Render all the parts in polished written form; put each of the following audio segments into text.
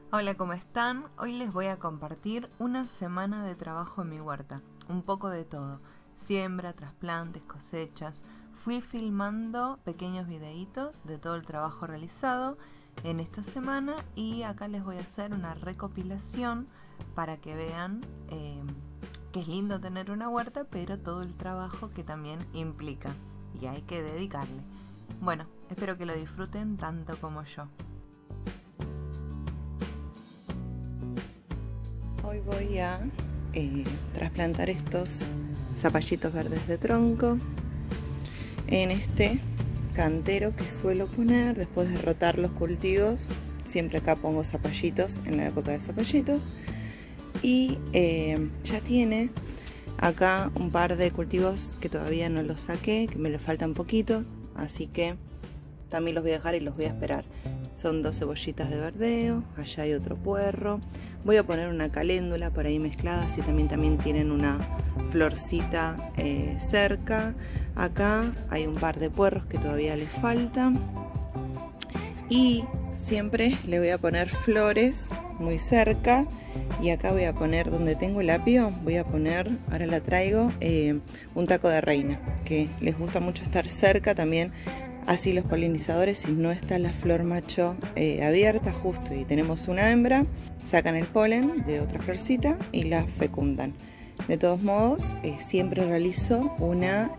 Hola, ¿cómo están? Hoy les voy a compartir una semana de trabajo en mi huerta. Un poco de todo. Siembra, trasplantes, cosechas. Fui filmando pequeños videitos de todo el trabajo realizado en esta semana y acá les voy a hacer una recopilación para que vean que es lindo tener una huerta, pero todo el trabajo que también implica y hay que dedicarle. Bueno, espero que lo disfruten tanto como yo. Hoy voy a trasplantar estos zapallitos verdes de tronco en este cantero que suelo poner después de rotar los cultivos. Siempre acá pongo zapallitos en la época de zapallitos. Y ya tiene acá un par de cultivos que todavía no los saqué, que me le faltan poquito, así que también los voy a dejar y los voy a esperar. Son 2 cebollitas de verdeo, allá hay otro puerro. Voy a poner una caléndula por ahí mezclada, así también tienen una florcita cerca. Acá hay un par de puerros que todavía les faltan. Y siempre le voy a poner flores muy cerca. Y acá voy a poner, donde tengo el apio, voy a poner, ahora la traigo, un taco de reina, que les gusta mucho estar cerca también. Así los polinizadores, si no está la flor macho abierta justo y tenemos una hembra, sacan el polen de otra florcita y la fecundan. De todos modos, siempre realizo una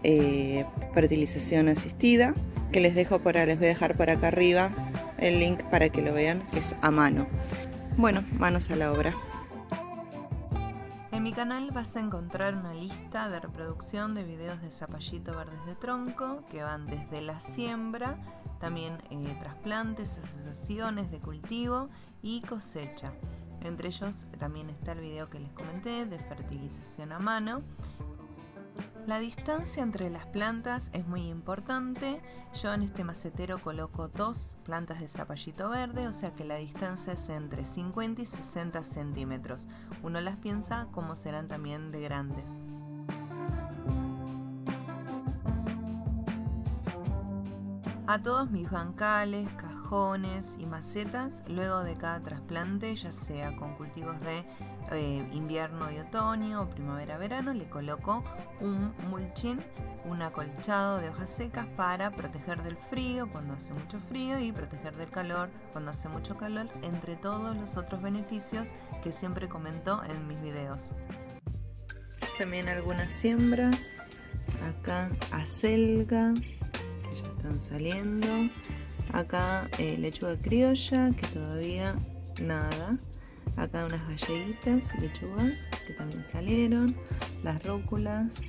fertilización asistida, que les voy a dejar por acá arriba el link para que lo vean, que es a mano. Bueno, manos a la obra. En mi canal vas a encontrar una lista de reproducción de videos de zapallito verdes de tronco que van desde la siembra, también trasplantes, asociaciones de cultivo y cosecha. Entre ellos también está el video que les comenté de fertilización a mano. La distancia entre las plantas es muy importante. Yo en este macetero coloco 2 plantas de zapallito verde, o sea que la distancia es entre 50 y 60 centímetros. Uno las piensa como serán también de grandes. A todos mis bancales, cajones y macetas, luego de cada trasplante, ya sea con cultivos de invierno y otoño o primavera-verano, le coloco un mulching, un acolchado de hojas secas para proteger del frío cuando hace mucho frío y proteger del calor cuando hace mucho calor, entre todos los otros beneficios que siempre comento en mis videos. También algunas siembras, acá acelga, que ya están saliendo, acá lechuga criolla, que todavía nada, acá unas galleguitas, lechugas que también salieron, las rúculas.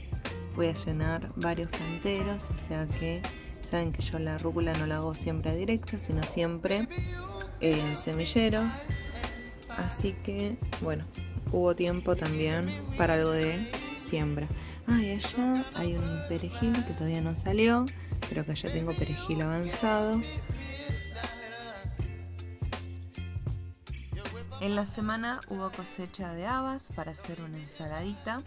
Voy a llenar varios canteros, o sea que saben que yo la rúcula no la hago siempre directa, sino siempre en semillero, así que bueno, hubo tiempo también para algo de siembra. Y allá hay un perejil que todavía no salió, pero acá ya tengo perejil avanzado. En la semana hubo cosecha de habas para hacer una ensaladita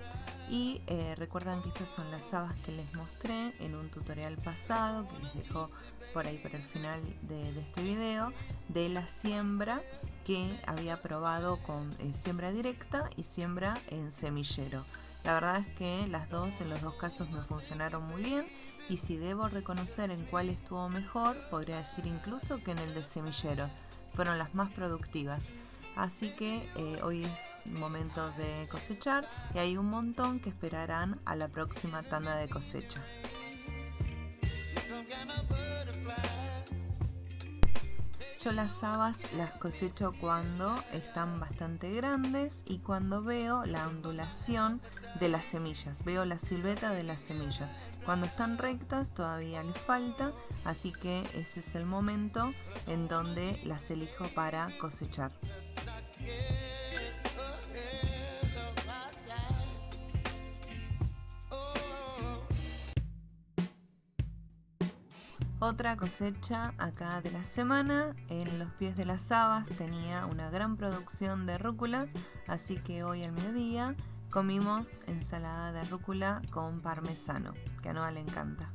y recuerdan que estas son las habas que les mostré en un tutorial pasado que les dejo por ahí por el final de este video, de la siembra que había probado con siembra directa y siembra en semillero. La verdad es que en los dos casos me funcionaron muy bien, y si debo reconocer en cuál estuvo mejor, podría decir incluso que en el de semillero. Fueron las más productivas. Así que hoy es momento de cosechar y hay un montón que esperarán a la próxima tanda de cosecha. Yo las habas las cosecho cuando están bastante grandes y cuando veo la ondulación de las semillas, veo la silueta de las semillas. Cuando están rectas todavía les falta, así que ese es el momento en donde las elijo para cosechar. Otra cosecha acá de la semana, en los pies de las habas tenía una gran producción de rúculas, así que hoy al mediodía comimos ensalada de rúcula con parmesano, que a Noa le encanta.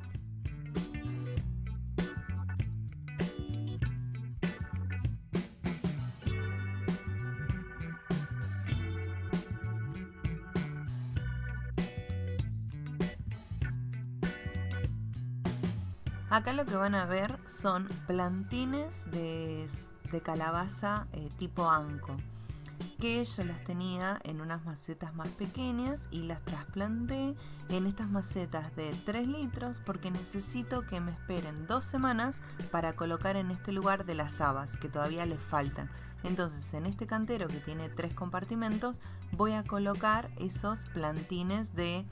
Acá lo que van a ver son plantines de calabaza tipo anco, que yo las tenía en unas macetas más pequeñas y las trasplanté en estas macetas de 3 litros porque necesito que me esperen 2 semanas para colocar en este lugar de las habas, que todavía les faltan. Entonces en este cantero que tiene 3 compartimentos voy a colocar esos plantines de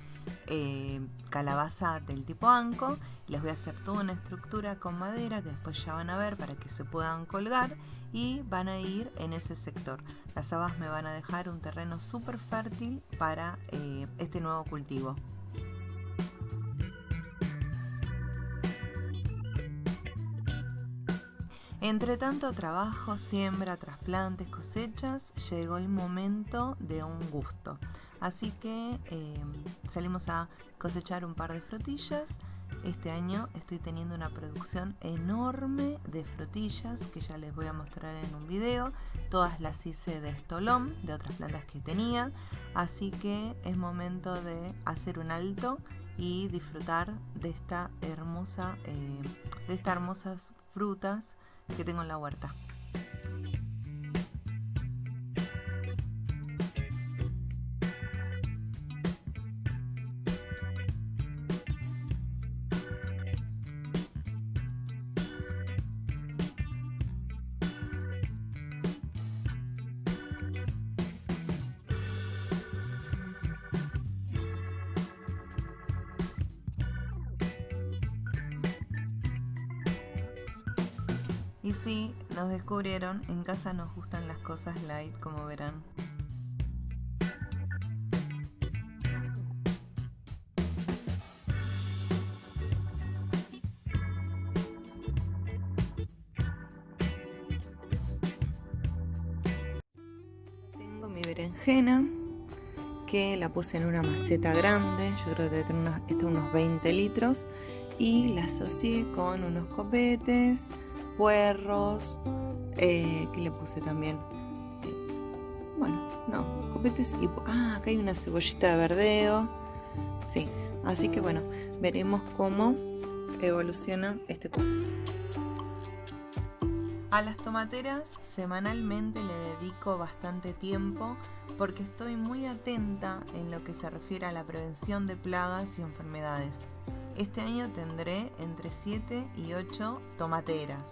calabaza del tipo anco. Les voy a hacer toda una estructura con madera que después ya van a ver para que se puedan colgar y van a ir en ese sector. Las habas me van a dejar un terreno súper fértil para este nuevo cultivo. Entre tanto trabajo, siembra, trasplantes, cosechas, llegó el momento de un gusto. Así que salimos a cosechar un par de frutillas. Este año estoy teniendo una producción enorme de frutillas que ya les voy a mostrar en un video. Todas las hice de estolón, de otras plantas que tenía. Así que es momento de hacer un alto y disfrutar de estas hermosas frutas que tengo en la huerta. Y sí, nos descubrieron, en casa nos gustan las cosas light, como verán. Tengo mi berenjena, que la puse en una maceta grande, yo creo que debe tener unos 20 litros, y la asocié con unos copetes, puerros, que le puse también, copetes y... acá hay una cebollita de verdeo, sí, así que bueno, veremos cómo evoluciona este cultivo. A las tomateras semanalmente le dedico bastante tiempo porque estoy muy atenta en lo que se refiere a la prevención de plagas y enfermedades. Este año tendré entre 7 y 8 tomateras,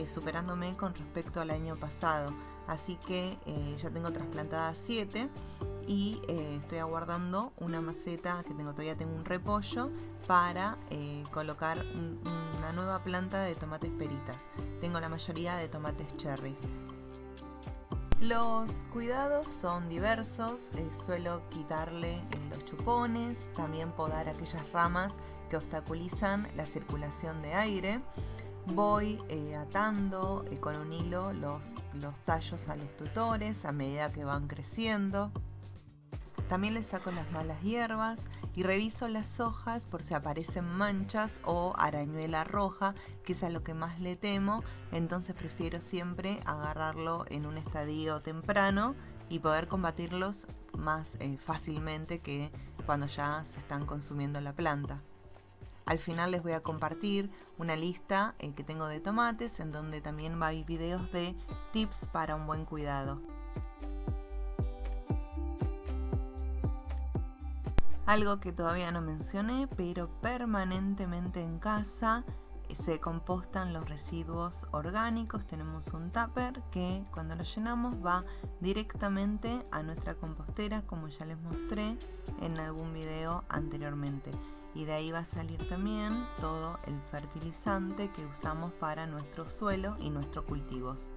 superándome con respecto al año pasado. Así que ya tengo trasplantadas 7 y estoy aguardando una maceta que todavía tengo un repollo para colocar una nueva planta de tomates peritas. Tengo la mayoría de tomates cherries. Los cuidados son diversos, suelo quitarle los chupones, también podar aquellas ramas que obstaculizan la circulación de aire. Voy atando con un hilo los tallos a los tutores a medida que van creciendo. También les saco las malas hierbas y reviso las hojas por si aparecen manchas o arañuela roja, que es a lo que más le temo. Entonces prefiero siempre agarrarlo en un estadio temprano y poder combatirlos más fácilmente que cuando ya se están consumiendo la planta. Al final les voy a compartir una lista que tengo de tomates, en donde también hay videos de tips para un buen cuidado. Algo que todavía no mencioné, pero permanentemente en casa se compostan los residuos orgánicos. Tenemos un tupper que cuando lo llenamos va directamente a nuestra compostera, como ya les mostré en algún video anteriormente. Y de ahí va a salir también todo el fertilizante que usamos para nuestro suelo y nuestros cultivos.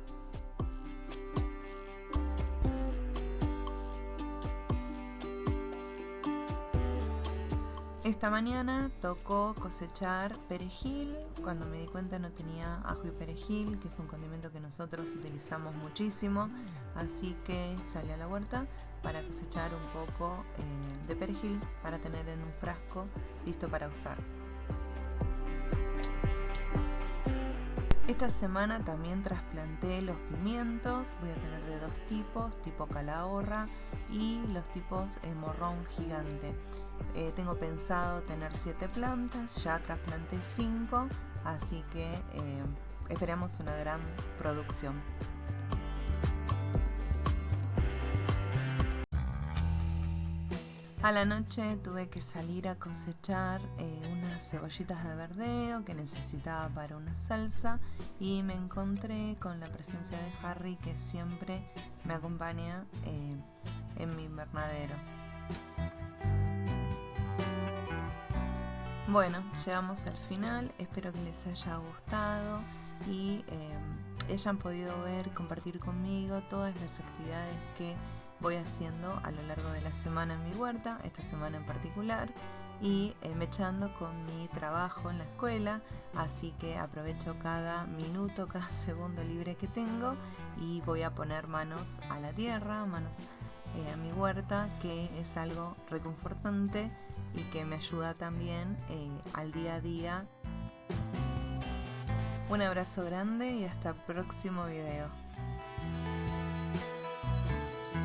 Esta mañana tocó cosechar perejil. Cuando me di cuenta no tenía ajo y perejil, que es un condimento que nosotros utilizamos muchísimo, así que salí a la huerta para cosechar un poco de perejil para tener en un frasco listo para usar. Esta semana también trasplanté los pimientos. Voy a tener de 2 tipos, tipo calahorra y los tipos morrón gigante. Tengo pensado tener 7 plantas, ya trasplanté 5, así que esperamos una gran producción. A la noche tuve que salir a cosechar unas cebollitas de verdeo que necesitaba para una salsa y me encontré con la presencia de Harry, que siempre me acompaña en mi invernadero. Bueno, llegamos al final, espero que les haya gustado y hayan podido ver, compartir conmigo todas las actividades que voy haciendo a lo largo de la semana en mi huerta, esta semana en particular, y mechando con mi trabajo en la escuela, así que aprovecho cada minuto, cada segundo libre que tengo y voy a poner manos a la tierra, manos a mi huerta, que es algo reconfortante y que me ayuda también al día a día. Un abrazo grande y hasta el próximo video.